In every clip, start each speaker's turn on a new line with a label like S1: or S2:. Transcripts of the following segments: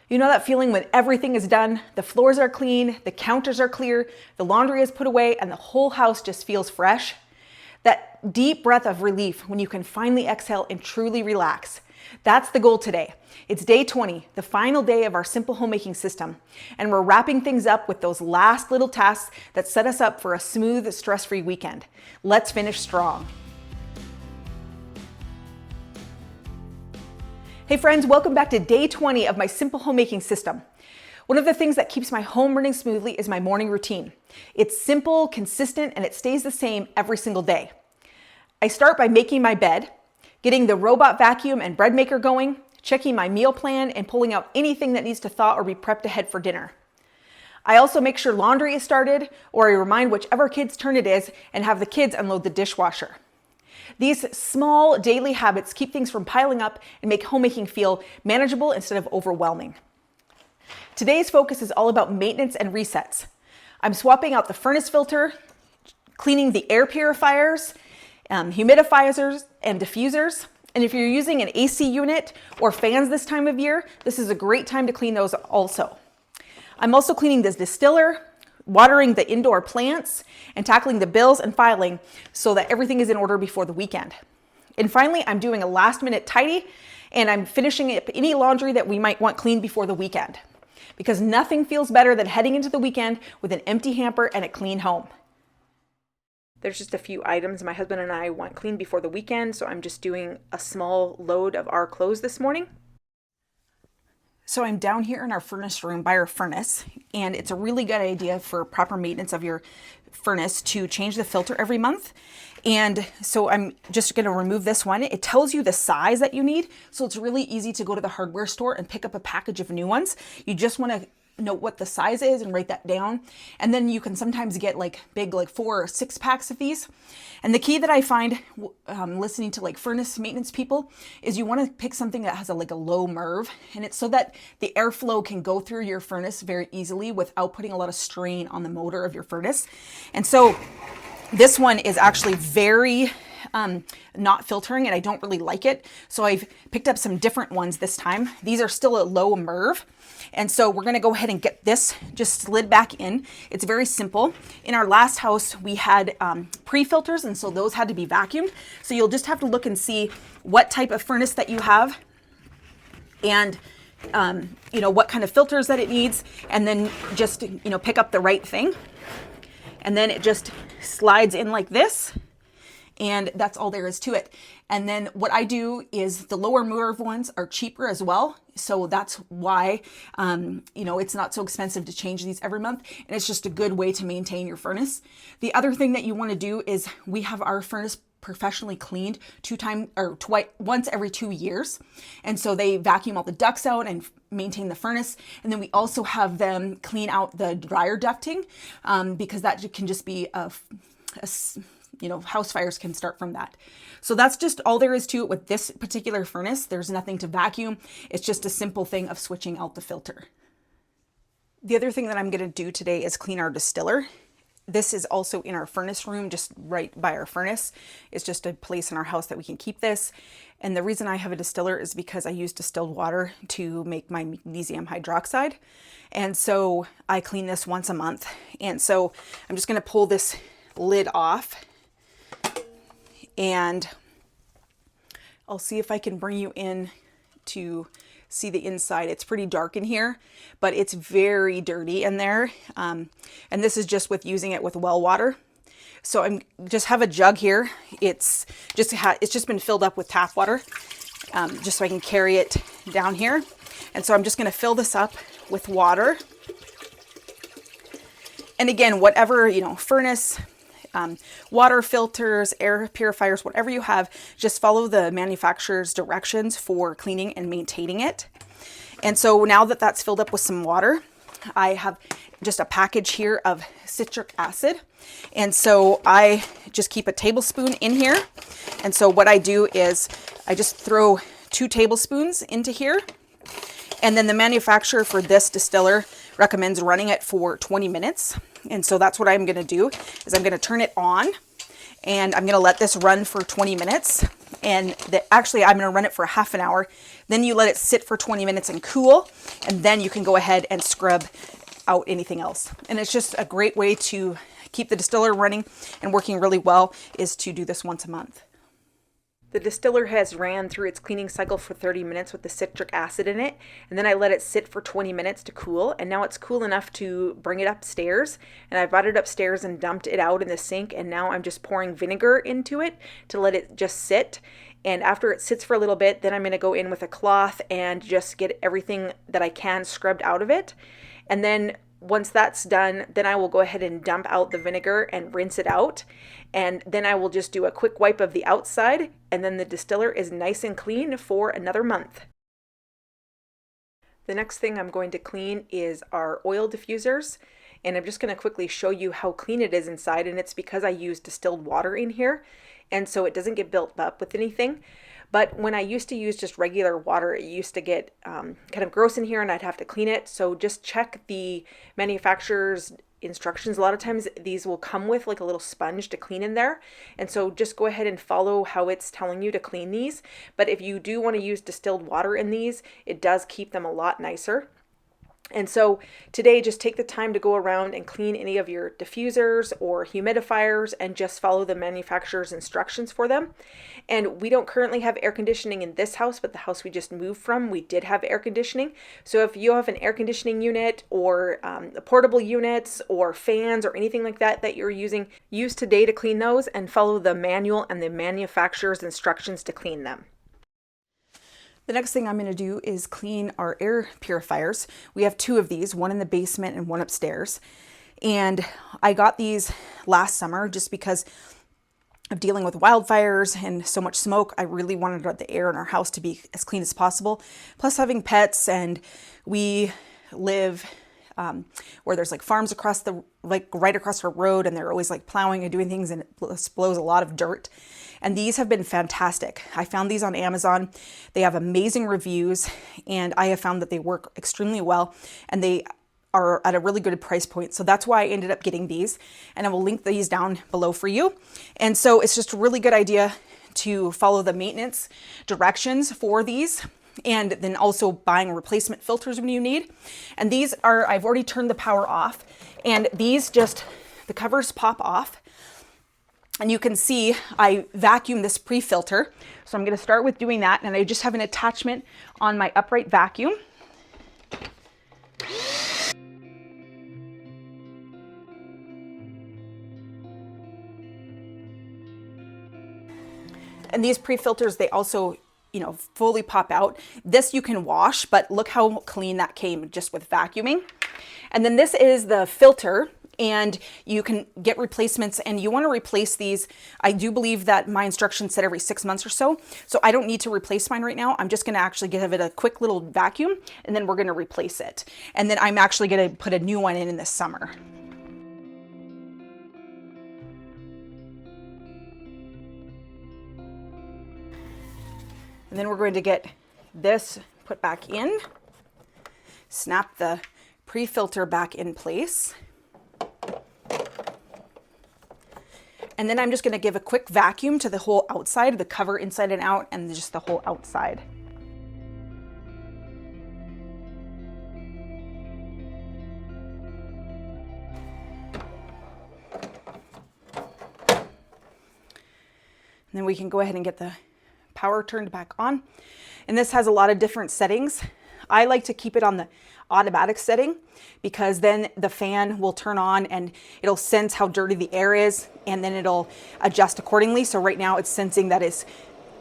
S1: You know that feeling when everything is done, the floors are clean, the counters are clear, the laundry is put away, and the whole house just feels fresh? That deep breath of relief when you can finally exhale and truly relax. That's the goal today. It's day 20, the final day of our Simple Homemaking System, and we're wrapping things up with those last little tasks that set us up for a smooth, stress-free weekend. Let's finish strong. Hey friends, welcome back to day 20 of my Simple Homemaking System. One of the things that keeps my home running smoothly is my morning routine. It's simple, consistent, and it stays the same every single day. I start by making my bed, getting the robot vacuum and bread maker going, checking my meal plan, and pulling out anything that needs to thaw or be prepped ahead for dinner. I also make sure laundry is started, or I remind whichever kid's turn it is and have the kids unload the dishwasher. These small daily habits keep things from piling up and make homemaking feel manageable instead of overwhelming. Today's focus is all about maintenance and resets. I'm swapping out the furnace filter, cleaning the air purifiers, humidifiers, and diffusers. And if you're using an AC unit or fans this time of year, this is a great time to clean those also. I'm also cleaning this distiller, watering the indoor plants, and tackling the bills and filing so that everything is in order before the weekend. And finally, I'm doing a last minute tidy, and I'm finishing up any laundry that we might want cleaned before the weekend. Because nothing feels better than heading into the weekend with an empty hamper and a clean home. There's just a few items my husband and I want cleaned before the weekend, so I'm just doing a small load of our clothes this morning. So I'm down here in our furnace room by our furnace, and it's a really good idea for proper maintenance of your furnace to change the filter every month. And so I'm just going to remove this one. It tells you the size that you need, so it's really easy to go to the hardware store and pick up a package of new ones. You just want to know what the size is and write that down. And then you can sometimes get like big, like 4 or 6 packs of these. And the key that I find listening to like furnace maintenance people is you want to pick something that has a low MERV, and it's so that the airflow can go through your furnace very easily without putting a lot of strain on the motor of your furnace. And so this one is actually very not filtering, and I don't really like it. So I've picked up some different ones this time. These are still a low MERV. And so we're going to go ahead and get this just slid back in. It's very simple. In our last house, we had pre-filters, and so those had to be vacuumed. So you'll just have to look and see what type of furnace that you have, and what kind of filters that it needs, and then just pick up the right thing. And then it just slides in like this. And that's all there is to it. And then what I do is the lower MERV ones are cheaper as well. So that's why, it's not so expensive to change these every month. And it's just a good way to maintain your furnace. The other thing that you want to do is we have our furnace professionally cleaned once every 2 years. And so they vacuum all the ducts out and maintain the furnace. And then we also have them clean out the dryer ducting because that can just be house fires can start from that. So that's just all there is to it with this particular furnace. There's nothing to vacuum. It's just a simple thing of switching out the filter. The other thing that I'm going to do today is clean our distiller. This is also in our furnace room, just right by our furnace. It's just a place in our house that we can keep this. And the reason I have a distiller is because I use distilled water to make my magnesium hydroxide. And so I clean this once a month. And so I'm just going to pull this lid off. And I'll see if I can bring you in to see the inside. It's pretty dark in here, but it's very dirty in there. And this is just with using it with well water. So I'm just have a jug here. It's just been filled up with tap water, just so I can carry it down here. And so I'm just going to fill this up with water. And again, whatever, furnace, water filters, air purifiers, whatever you have, just follow the manufacturer's directions for cleaning and maintaining it. And so now that that's filled up with some water, I have just a package here of citric acid. And so I just keep a tablespoon in here. And so what I do is I just throw 2 tablespoons into here. And then the manufacturer for this distiller recommends running it for 20 minutes. And so that's what I'm going to do is I'm going to turn it on, and I'm going to let this run for 20 minutes. And actually I'm going to run it for half an hour. Then you let it sit for 20 minutes and cool, and then you can go ahead and scrub out anything else. And it's just a great way to keep the distiller running and working really well, is to do this once a month. The distiller has ran through its cleaning cycle for 30 minutes with the citric acid in it, and then I let it sit for 20 minutes to cool, and now it's cool enough to bring it upstairs. And I brought it upstairs and dumped it out in the sink, and now I'm just pouring vinegar into it to let it just sit. And after it sits for a little bit, then I'm going to go in with a cloth and just get everything that I can scrubbed out of it. And then once that's done, then I will go ahead and dump out the vinegar and rinse it out. And then I will just do a quick wipe of the outside, and then the distiller is nice and clean for another month. The next thing I'm going to clean is our oil diffusers. And I'm just going to quickly show you how clean it is inside. And it's because I use distilled water in here, and so it doesn't get built up with anything. But when I used to use just regular water, it used to get kind of gross in here, and I'd have to clean it. So just check the manufacturer's instructions. A lot of times these will come with like a little sponge to clean in there. And so just go ahead and follow how it's telling you to clean these. But if you do want to use distilled water in these, it does keep them a lot nicer. And so today, just take the time to go around and clean any of your diffusers or humidifiers and just follow the manufacturer's instructions for them. And we don't currently have air conditioning in this house, but the house we just moved from, we did have air conditioning. So if you have an air conditioning unit or portable units or fans or anything like that that you're using, use today to clean those and follow the manual and the manufacturer's instructions to clean them. The next thing I'm going to do is clean our air purifiers. We have two of these, one in the basement and one upstairs. And I got these last summer just because of dealing with wildfires and so much smoke. I really wanted the air in our house to be as clean as possible. Plus having pets, and we live where there's like farms across the, like right across our road, and they're always like plowing and doing things, and it blows a lot of dirt. And these have been fantastic. I found these on Amazon. They have amazing reviews, and I have found that they work extremely well, and they are at a really good price point. So that's why I ended up getting these, and I will link these down below for you. And so it's just a really good idea to follow the maintenance directions for these, and then also buying replacement filters when you need. And these are, I've already turned the power off, and these just, the covers pop off. And you can see I vacuum this pre-filter. So I'm going to start with doing that, and I just have an attachment on my upright vacuum. And these pre-filters, they also, fully pop out. This you can wash, but look how clean that came just with vacuuming. And then this is the filter, and you can get replacements, and you want to replace these. I do believe that my instructions said every 6 months or so. So I don't need to replace mine right now. I'm just going to actually give it a quick little vacuum, and then we're going to replace it. And then I'm actually going to put a new one in this summer. And then we're going to get this put back in, snap the pre-filter back in place. And then I'm just going to give a quick vacuum to the whole outside, the cover inside and out, and just the whole outside. And then we can go ahead and get the power turned back on. And this has a lot of different settings. I like to keep it on the automatic setting, because then the fan will turn on and it'll sense how dirty the air is, and then it'll adjust accordingly. So right now it's sensing that it's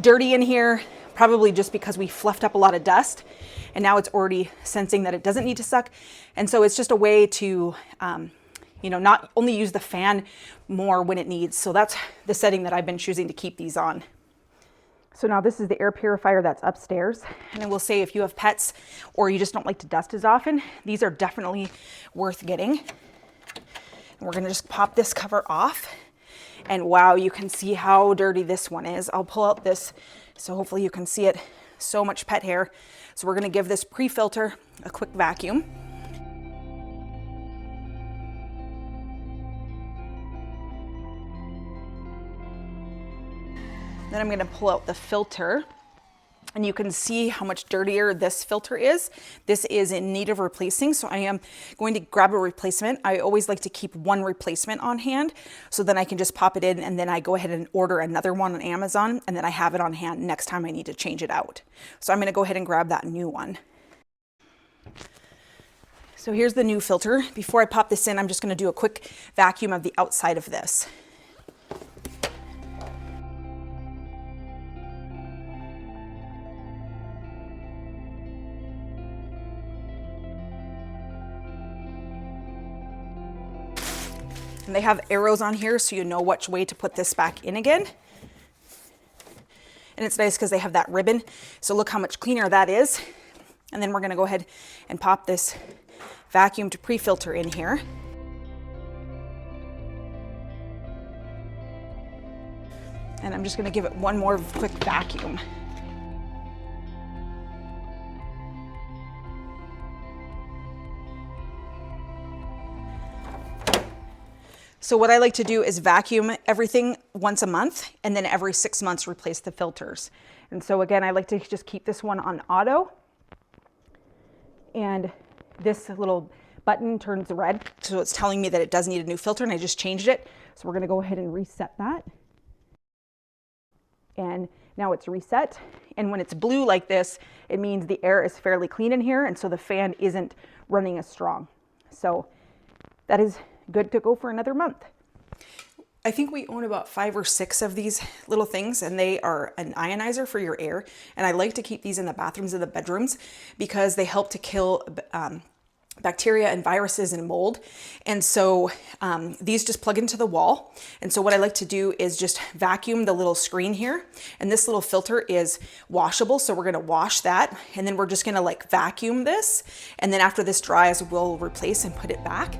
S1: dirty in here, probably just because we fluffed up a lot of dust, and now it's already sensing that it doesn't need to suck. And so it's just a way to not only use the fan more when it needs. So that's the setting that I've been choosing to keep these on. So now this is the air purifier that's upstairs. And I will say, if you have pets or you just don't like to dust as often, these are definitely worth getting. And we're gonna just pop this cover off. And wow, you can see how dirty this one is. I'll pull out this so hopefully you can see it. So much pet hair. So we're gonna give this pre-filter a quick vacuum. Then I'm going to pull out the filter, and you can see how much dirtier this filter is. This is in need of replacing, so I am going to grab a replacement. I always like to keep one replacement on hand, so then I can just pop it in, and then I go ahead and order another one on Amazon, and then I have it on hand next time I need to change it out. So I'm going to go ahead and grab that new one. So here's the new filter. Before I pop this in, I'm just going to do a quick vacuum of the outside of this. And they have arrows on here so you know which way to put this back in again. And it's nice because they have that ribbon. So look how much cleaner that is. And then we're going to go ahead and pop this vacuumed pre-filter in here. And I'm just going to give it one more quick vacuum. So what I like to do is vacuum everything once a month, and then every 6 months replace the filters. And so again, I like to just keep this one on auto. And this little button turns red, so it's telling me that it does need a new filter, and I just changed it. So we're gonna go ahead and reset that. And now it's reset. And when it's blue like this, it means the air is fairly clean in here, and so the fan isn't running as strong. So that is good to go for another month. I think we own about 5 or 6 of these little things, and they are an ionizer for your air. And I like to keep these in the bathrooms and the bedrooms because they help to kill bacteria and viruses and mold. And so these just plug into the wall. And so what I like to do is just vacuum the little screen here. And this little filter is washable, so we're gonna wash that. And then we're just gonna like vacuum this. And then after this dries, we'll replace and put it back.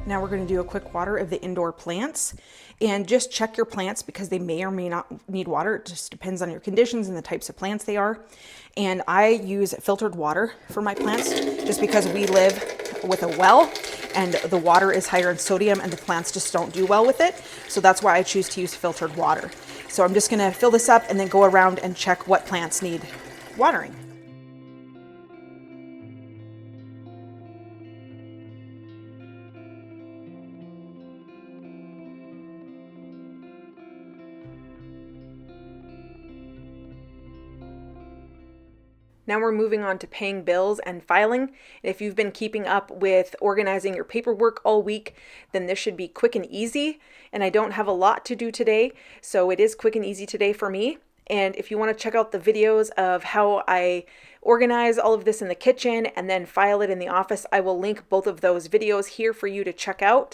S1: Now we're going to do a quick water of the indoor plants, and just check your plants because they may or may not need water. It just depends on your conditions and the types of plants they are. And I use filtered water for my plants just because we live with a well and the water is higher in sodium and the plants just don't do well with it. So that's why I choose to use filtered water. So I'm just going to fill this up and then go around and check what plants need watering. Now we're moving on to paying bills and filing. If you've been keeping up with organizing your paperwork all week, then this should be quick and easy. And I don't have a lot to do today, so it is quick and easy today for me. And if you want to check out the videos of how I organize all of this in the kitchen and then file it in the office, I will link both of those videos here for you to check out.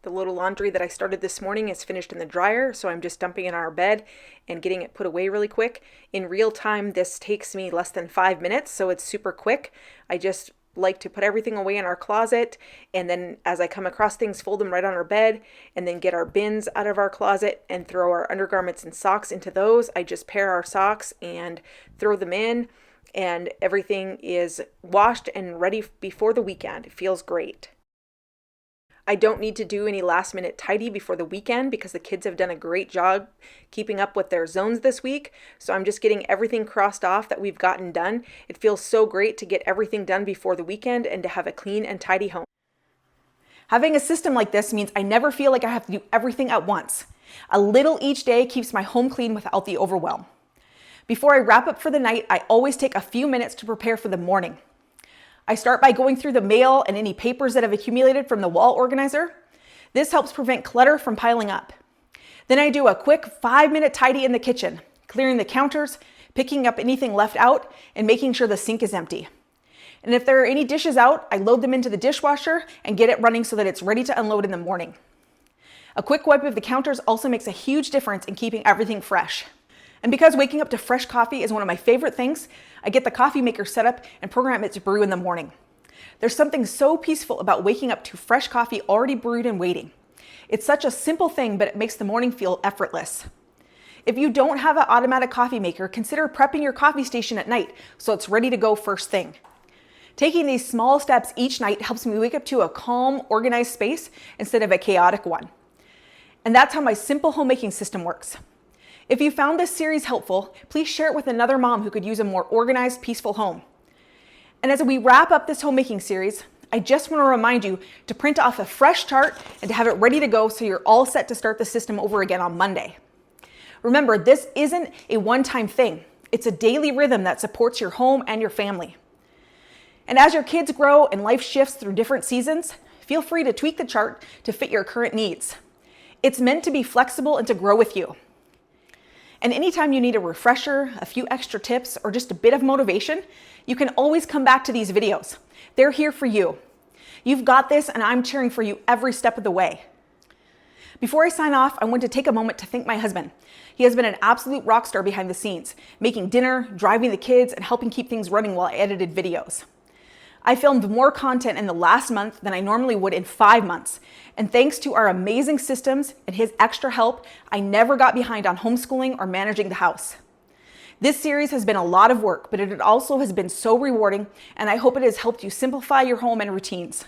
S1: The little laundry that I started this morning is finished in the dryer, so I'm just dumping it on our bed and getting it put away really quick. In real time, this takes me less than 5 minutes, so it's super quick. I just like to put everything away in our closet, and then as I come across things, fold them right on our bed, and then get our bins out of our closet and throw our undergarments and socks into those. I just pair our socks and throw them in, and everything is washed and ready before the weekend. It feels great. I don't need to do any last minute tidy before the weekend because the kids have done a great job keeping up with their zones this week. So I'm just getting everything crossed off that we've gotten done. It feels so great to get everything done before the weekend and to have a clean and tidy home. Having a system like this means I never feel like I have to do everything at once. A little each day keeps my home clean without the overwhelm. Before I wrap up for the night, I always take a few minutes to prepare for the morning. I start by going through the mail and any papers that have accumulated from the wall organizer. This helps prevent clutter from piling up. Then I do a quick 5-minute tidy in the kitchen, clearing the counters, picking up anything left out, and making sure the sink is empty. And if there are any dishes out, I load them into the dishwasher and get it running so that it's ready to unload in the morning. A quick wipe of the counters also makes a huge difference in keeping everything fresh. And because waking up to fresh coffee is one of my favorite things, I get the coffee maker set up and program it to brew in the morning. There's something so peaceful about waking up to fresh coffee already brewed and waiting. It's such a simple thing, but it makes the morning feel effortless. If you don't have an automatic coffee maker, consider prepping your coffee station at night so it's ready to go first thing. Taking these small steps each night helps me wake up to a calm, organized space instead of a chaotic one. And that's how my simple homemaking system works. If you found this series helpful, please share it with another mom who could use a more organized, peaceful home. And as we wrap up this homemaking series, I just want to remind you to print off a fresh chart and to have it ready to go so you're all set to start the system over again on Monday. Remember, this isn't a one-time thing. It's a daily rhythm that supports your home and your family. And as your kids grow and life shifts through different seasons, feel free to tweak the chart to fit your current needs. It's meant to be flexible and to grow with you. And anytime you need a refresher, a few extra tips, or just a bit of motivation, you can always come back to these videos. They're here for you. You've got this, and I'm cheering for you every step of the way. Before I sign off, I want to take a moment to thank my husband. He has been an absolute rock star behind the scenes, making dinner, driving the kids, and helping keep things running while I edited videos. I filmed more content in the last month than I normally would in 5 months. And thanks to our amazing systems and his extra help, I never got behind on homeschooling or managing the house. This series has been a lot of work, but it also has been so rewarding, and I hope it has helped you simplify your home and routines.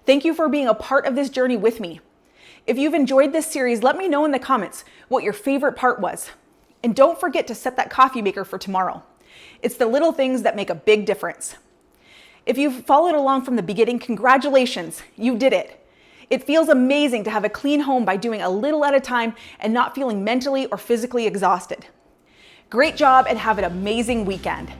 S1: Thank you for being a part of this journey with me. If you've enjoyed this series, let me know in the comments what your favorite part was. And don't forget to set that coffee maker for tomorrow. It's the little things that make a big difference. If you've followed along from the beginning, congratulations, you did it. It feels amazing to have a clean home by doing a little at a time and not feeling mentally or physically exhausted. Great job and have an amazing weekend.